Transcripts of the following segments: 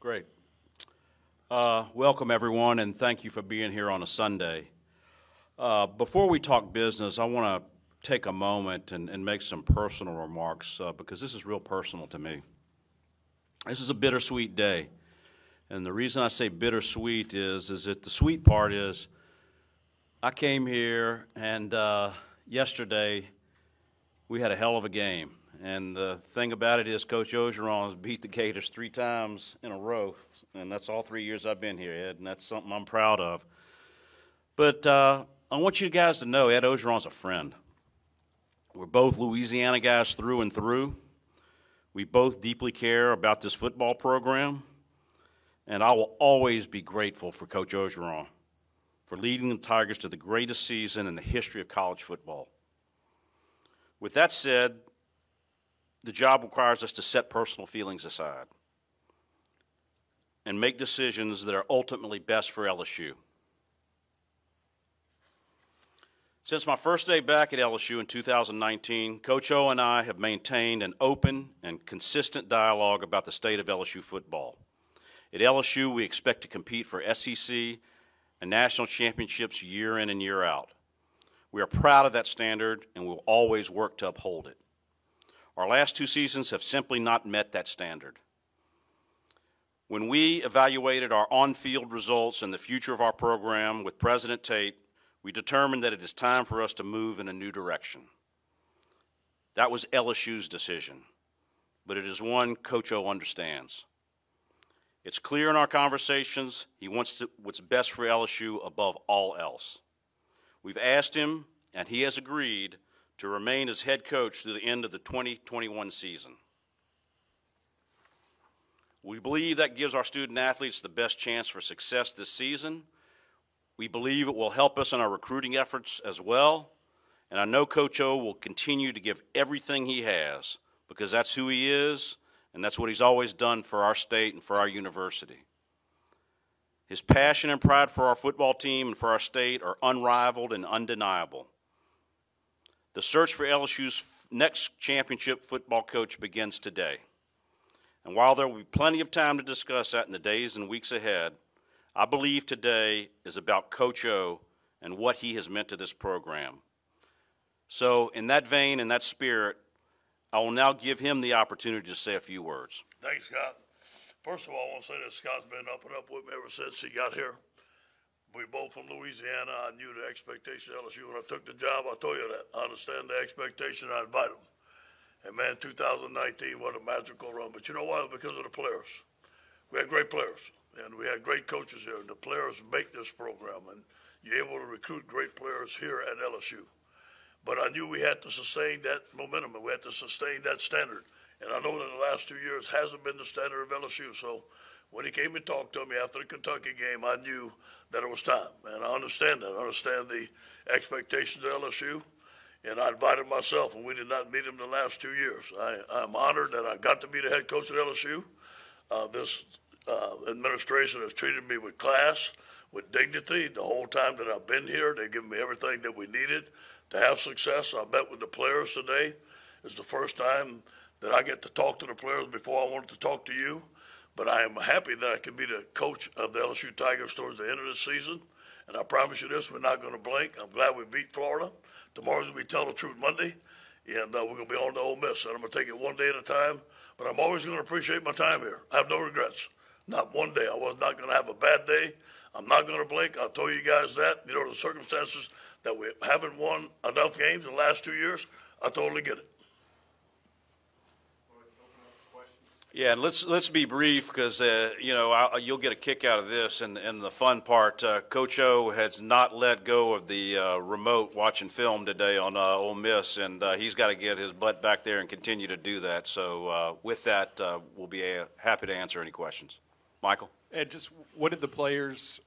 Great. Welcome, everyone, and thank you for being here on a Sunday. Before we talk business, I want to take a moment and make some personal remarks because this is real personal to me. This is a bittersweet day, and the reason I say bittersweet is that the sweet part is I came here, and yesterday we had a hell of a game. And the thing about it is Coach Oregeron has beat the Gators 3 times in a row, and that's all 3 years I've been here, Ed, and that's something I'm proud of. But I want you guys to know Ed Ogeron's a friend. We're both Louisiana guys through and through. We both deeply care about this football program, and I will always be grateful for Coach Orgeron for leading the Tigers to the greatest season in the history of college football. With that said, the job requires us to set personal feelings aside and make decisions that are ultimately best for LSU. Since my first day back at LSU in 2019, Coach O and I have maintained an open and consistent dialogue about the state of LSU football. At LSU, we expect to compete for SEC and national championships year in and year out. We are proud of that standard and will always work to uphold it. Our last 2 seasons have simply not met that standard. When we evaluated our on-field results and the future of our program with President Tate, we determined that it is time for us to move in a new direction. That was LSU's decision, but it is one Coach O understands. It's clear in our conversations he wants what's best for LSU above all else. We've asked him, and he has agreed, to remain as head coach through the end of the 2021 season. We believe that gives our student athletes the best chance for success this season. We believe it will help us in our recruiting efforts as well, and I know Coach O will continue to give everything he has because that's who he is, and that's what he's always done for our state and for our university. His passion and pride for our football team and for our state are unrivaled and undeniable. The search for LSU's next championship football coach begins today. And while there will be plenty of time to discuss that in the days and weeks ahead, I believe today is about Coach O and what he has meant to this program. So in that vein, in that spirit, I will now give him the opportunity to say a few words. Thanks, Scott. First of all, I want to say that Scott's been up and up with me ever since he got here. We both from Louisiana. I knew the expectation of LSU when I took the job. I told you that. I understand the expectation. I invite them. And, man, 2019, what a magical run. But you know why? Because of the players. We had great players, and we had great coaches here. And the players make this program, and you're able to recruit great players here at LSU. But I knew we had to sustain that momentum, and we had to sustain that standard. And I know that the last 2 years hasn't been the standard of LSU. So when he came and talked to me after the Kentucky game, I knew that it was time. And I understand that. I understand the expectations of LSU. And I invited myself, and we did not meet him the last 2 years. I'm honored that I got to be the head coach at LSU. This administration has treated me with class, with dignity. The whole time that I've been here, they've given me everything that we needed to have success. I met with the players today. It's the first time that I get to talk to the players before I wanted to talk to you. But I am happy that I can be the coach of the LSU Tigers towards the end of the season. And I promise you this, we're not going to blink. I'm glad we beat Florida. Tomorrow's going to be Tell the Truth Monday. And we're going to be on to Ole Miss. And I'm going to take it one day at a time. But I'm always going to appreciate my time here. I have no regrets. Not one day. I was not going to have a bad day. I'm not going to blink. I'll tell you guys that. You know, the circumstances that we haven't won enough games in the last 2 years, I totally get it. Yeah, and let's be brief because you know you'll get a kick out of this, and the fun part. Coach O has not let go of the remote watching film today on Ole Miss, and he's got to get his butt back there and continue to do that. So with that, we'll be happy to answer any questions. Michael. And just what did the players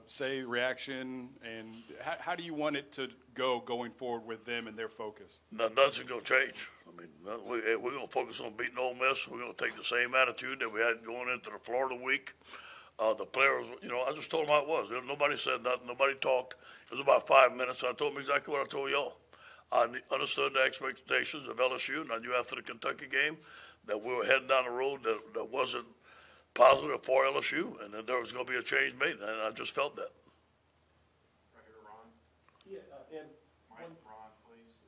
say, reaction, and how do you want it to go going forward with them and their focus? Nothing's going to change. I mean, we're going to focus on beating Ole Miss. We're going to take the same attitude that we had going into the Florida week. The players, you know, I just told them how it was. Nobody said nothing. Nobody talked. It was about 5 minutes. I told them exactly what I told y'all. I understood the expectations of LSU, and I knew after the Kentucky game that we were heading down a road that wasn't positive for LSU, and that there was going to be a change made, and I just felt that. Right here, Ron. Yeah, Ed, Ron, please.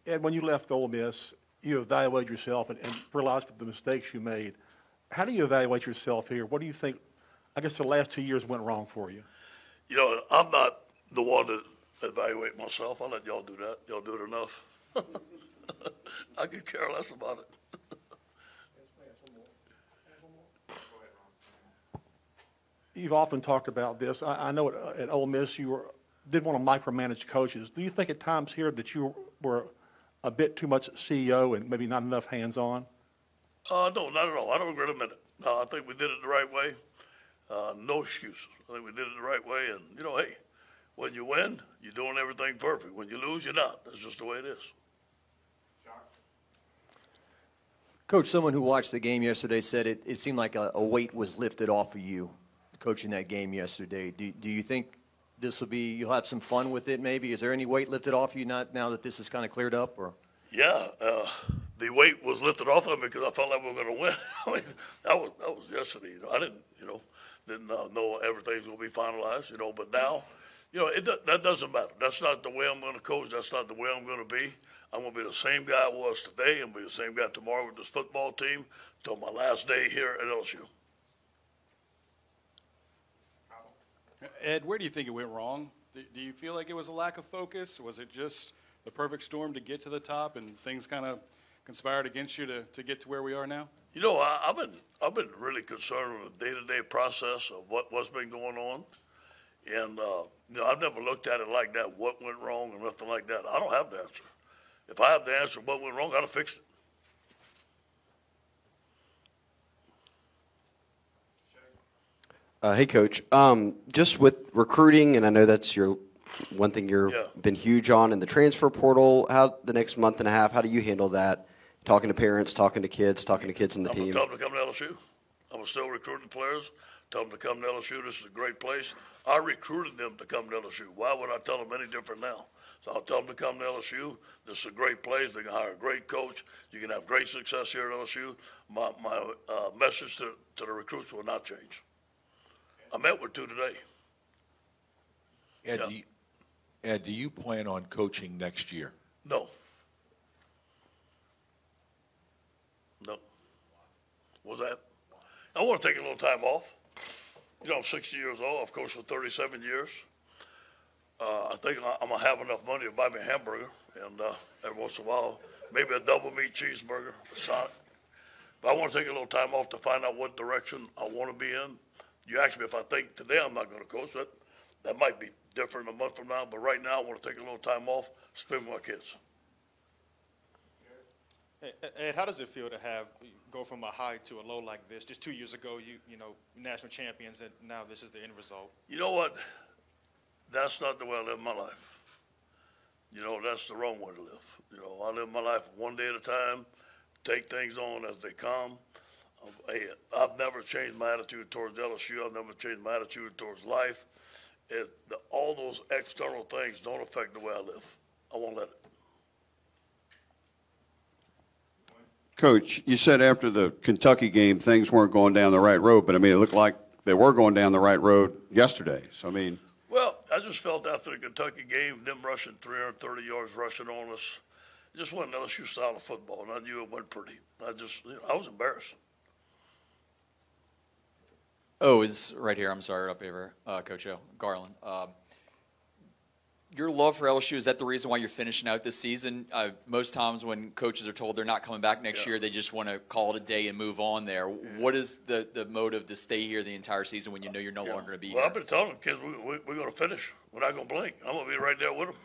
Ed, when you left Ole Miss, you evaluated yourself and realized the mistakes you made. How do you evaluate yourself here? What do you think, I guess, the last 2 years went wrong for you? You know, I'm not the one to evaluate myself. I'll let y'all do that. Y'all do it enough. I could care less about it. You've often talked about this. I know at Ole Miss you didn't want to micromanage coaches. Do you think at times here that you were a bit too much CEO and maybe not enough hands-on? No, not at all. I don't regret a minute. I think we did it the right way. No excuses. I think we did it the right way. And, you know, hey, when you win, you're doing everything perfect. When you lose, you're not. That's just the way it is. Coach, someone who watched the game yesterday said it seemed like a weight was lifted off of you coaching that game yesterday. Do you think this will be, you'll have some fun with it maybe? Is there any weight lifted off you now that this is kind of cleared up? Or? Yeah, the weight was lifted off of me because I felt like we were going to win. I mean, that was yesterday. You know, I didn't know everything's going to be finalized. You know, but now, you know, that doesn't matter. That's not the way I'm going to coach. That's not the way I'm going to be. I'm going to be the same guy I was today and be the same guy tomorrow with this football team till my last day here at LSU. Ed, where do you think it went wrong? Do you feel like it was a lack of focus? Was it just the perfect storm to get to the top and things kind of conspired against you to get to where we are now? You know, I've been really concerned with the day-to-day process of what's been going on. And, you know, I've never looked at it like that, what went wrong or nothing like that. I don't have the answer. If I have the answer what went wrong, I'd have fixed it. Hey, Coach. Just with recruiting, and I know that's your one thing you've been huge on in the transfer portal. How the next month and a half? How do you handle that? Talking to parents, talking to kids in the team. I'm gonna tell them to come to LSU. I'm gonna still recruiting players. Tell them to come to LSU. This is a great place. I recruited them to come to LSU. Why would I tell them any different now? So I'll tell them to come to LSU. This is a great place. They can hire a great coach. You can have great success here at LSU. My message to the recruits will not change. I met with two today. Ed, do you plan on coaching next year? No. No. What's that? I want to take a little time off. You know, I'm 60 years old. I've coached for 37 years. I think I'm going to have enough money to buy me a hamburger, and every once in a while, maybe a double meat cheeseburger, a Sonic. But I want to take a little time off to find out what direction I want to be in. You asked me if I think today I'm not going to coach. That might be different a month from now, but right now I want to take a little time off, spend with my kids. Hey, Ed, how does it feel to go from a high to a low like this? Just 2 years ago, you know, national champions, and now this is the end result. You know what? That's not the way I live my life. You know, that's the wrong way to live. You know, I live my life one day at a time, take things on as they come. I've never changed my attitude towards LSU. I've never changed my attitude towards life. All those external things don't affect the way I live. I won't let it. Coach, you said after the Kentucky game things weren't going down the right road, but, I mean, it looked like they were going down the right road yesterday. So, I mean. Well, I just felt after the Kentucky game, them rushing 330 yards rushing on us, it just wasn't LSU style of football, and I knew it wasn't pretty. I was embarrassed. Oh, is right here. I'm sorry, up here, Coach O. Garland. Your love for LSU, is that the reason why you're finishing out this season? Most times when coaches are told they're not coming back next year, they just want to call it a day and move on there. What is the motive to stay here the entire season when you know you're no longer going to be here? Well, I've been telling them, kids, we're going to finish. We're not going to blink. I'm going to be right there with them.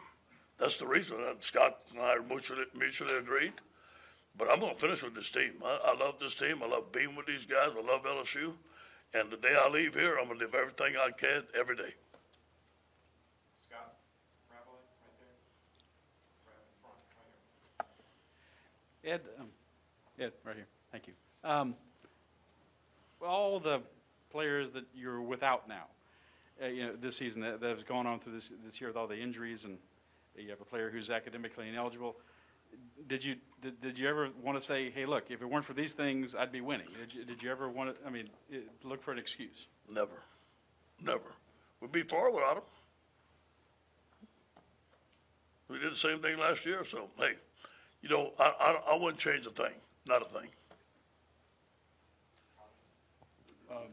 That's the reason. Scott and I mutually agreed. But I'm going to finish with this team. I love this team. I love being with these guys. I love LSU. And the day I leave here, I'm going to live everything I can every day. Scott, right there. Right in front, right here. Ed, right here. Thank you. All the players that you're without now, you know, this season that has gone on through this year with all the injuries, and you have a player who's academically ineligible. did you ever want to say, hey, look, if it weren't for these things, I'd be winning? Did you ever want to, look for an excuse? Never. We'd be far without them. We did the same thing last year, so, hey, I wouldn't change a thing, not a thing.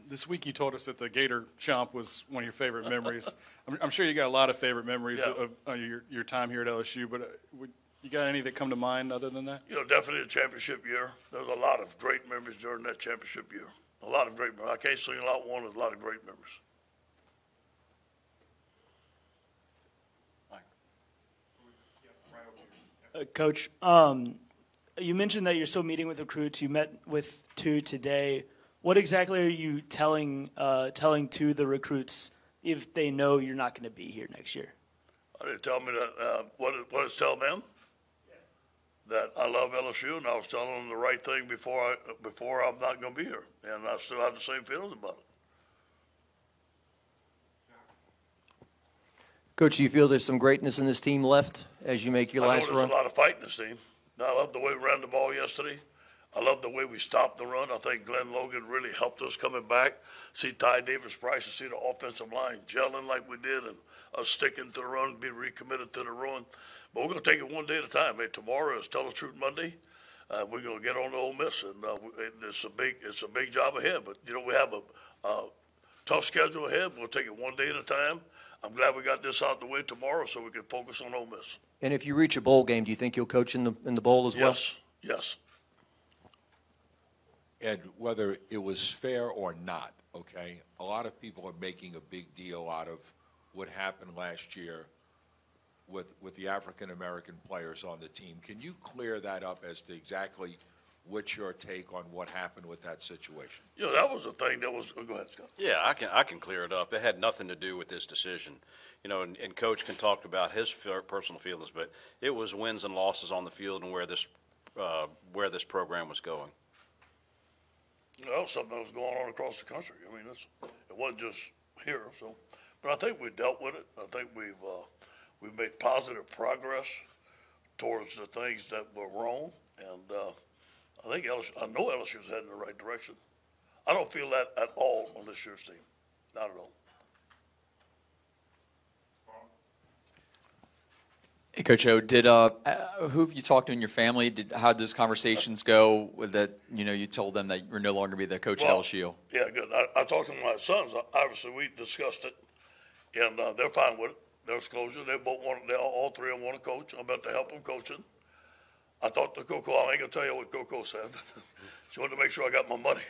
This week you told us that the Gator Chomp was one of your favorite memories. I'm sure you got a lot of favorite memories of your time here at LSU, but you got any that come to mind other than that? Definitely the championship year. There was a lot of great memories during that championship year. A lot of great memories. I can't single out one. There's a lot of great memories. Coach, you mentioned that you're still meeting with recruits. You met with 2 today. What exactly are you telling to the recruits if they know you're not going to be here next year? They tell me that what is telling them? That I love LSU, and I was telling them the right thing before I'm not going to be here, and I still have the same feelings about it. Coach, do you feel there's some greatness in this team left as you make your last run? run? There's a lot of fight in this team. I love the way we ran the ball yesterday. I love the way we stopped the run. I think Glenn Logan really helped us coming back. See Ty Davis-Price and see the offensive line gelling like we did and us sticking to the run, be recommitted to the run. But we're going to take it one day at a time. Hey, tomorrow is Tell the Truth Monday. We're going to get on to Ole Miss, and it's a big job ahead. But, we have a tough schedule ahead. We'll take it one day at a time. I'm glad we got this out the way tomorrow so we can focus on Ole Miss. And if you reach a bowl game, do you think you'll coach in the bowl as well? Yes. And whether it was fair or not, okay, a lot of people are making a big deal out of what happened last year with the African-American players on the team. Can you clear that up as to exactly what's your take on what happened with that situation? That was a thing that was – go ahead, Scott. Yeah, I can clear it up. It had nothing to do with this decision. And Coach can talk about his personal feelings, but it was wins and losses on the field and where this program was going. Something that was going on across the country. It wasn't just here. But I think we dealt with it. I think we've made positive progress towards the things that were wrong, and I think I know LSU's heading in the right direction. I don't feel that at all on this year's team, not at all. Hey, Coach O, who have you talked to in your family? How did those conversations go with that, you told them that you're no longer be the coach at LSU? Yeah, good. I talked to my sons. Obviously, we discussed it, and they're fine with it. There's closure. All 3 of them want to coach. I'm about to help them coaching. I talked to Coco. I ain't going to tell you what Coco said. She wanted to make sure I got my money.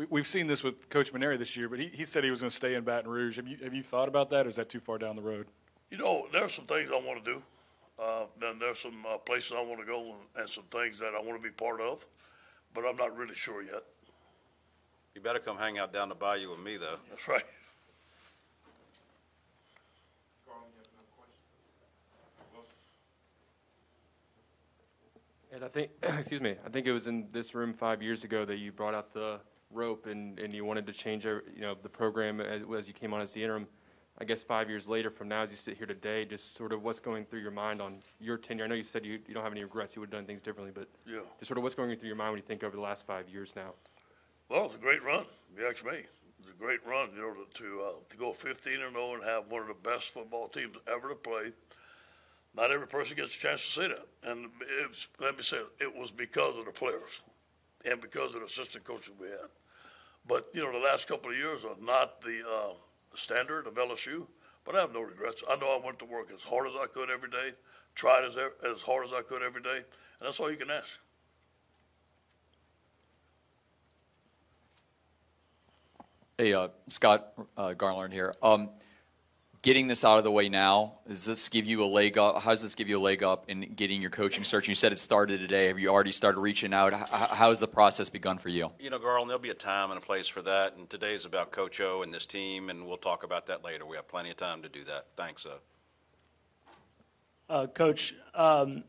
We've seen this with Coach Maneri this year, but he said he was going to stay in Baton Rouge. Have you thought about that, or is that too far down the road? There's some things I want to do. Then there's some places I want to go and some things that I want to be part of, but I'm not really sure yet. You better come hang out down the bayou with me, though. That's right. And I think, I think it was in this room 5 years ago that you brought out the rope and you wanted to change, the program as you came on as the interim. I guess 5 years later from now, as you sit here today, just sort of what's going through your mind on your tenure? I know you said you don't have any regrets, you would have done things differently, but just sort of what's going through your mind when you think over the last 5 years now? Well, it's a great run, if you ask me. It's a great run, to go 15-0 and have one of the best football teams ever to play. Not every person gets a chance to say that. And let me say it was because of the players and because of the assistant coaches we had. But, the last couple of years are not the standard of LSU, but I have no regrets. I know I went to work as hard as I could every day, tried as hard as I could every day, and that's all you can ask. Hey, Scott Garland here. Getting this out of the way now, does this give you a leg up? How does this give you a leg up in getting your coaching search? You said it started today. Have you already started reaching out? How has the process begun for you? Garland, there'll be a time and a place for that, and today's about Coach O and this team, and we'll talk about that later. We have plenty of time to do that. Thanks, Coach,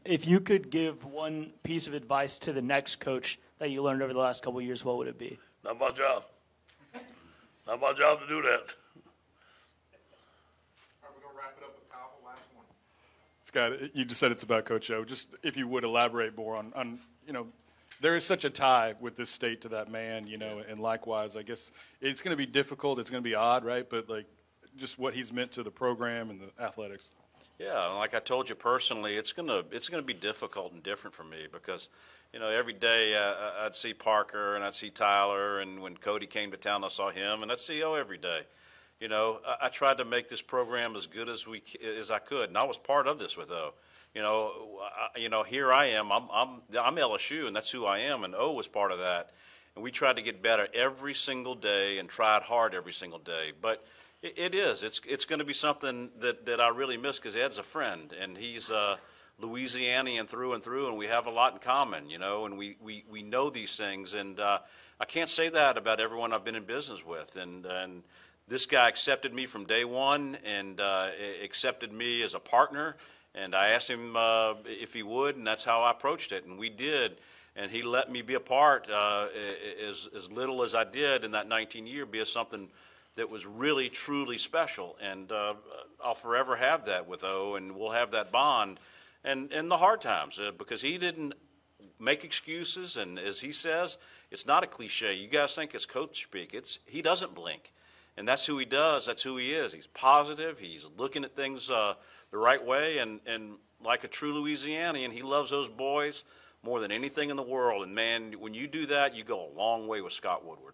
if you could give one piece of advice to the next coach that you learned over the last couple of years, what would it be? Not my job. Not my job to do that. Scott, you just said it's about Coach O. Just if you would elaborate more on there is such a tie with this state to that man, and likewise, I guess it's going to be difficult. It's going to be odd, right? But just what he's meant to the program and the athletics. Yeah, like I told you personally, it's gonna be difficult and different for me because, every day I'd see Parker and I'd see Tyler, and when Cody came to town, I saw him, and I'd see O every day. I tried to make this program as good as I could, and I was part of this with O. Here I am. I'm LSU, and that's who I am, and O was part of that. And we tried to get better every single day and tried hard every single day. But it's going to be something that I really miss because Ed's a friend, and he's Louisianian through and through, and we have a lot in common, and we know these things. And I can't say that about everyone I've been in business with. And this guy accepted me from day one and accepted me as a partner. And I asked him if he would, and that's how I approached it. And we did. And he let me be a part, as little as I did in that 19-year, be something that was really, truly special. And I'll forever have that with O, and we'll have that bond. And the hard times, because he didn't make excuses. And as he says, it's not a cliche. You guys think it's coach speak. He doesn't blink. And that's who he does. That's who he is. He's positive. He's looking at things the right way, and like a true Louisianian, he loves those boys more than anything in the world. And, man, when you do that, you go a long way with Scott Woodward.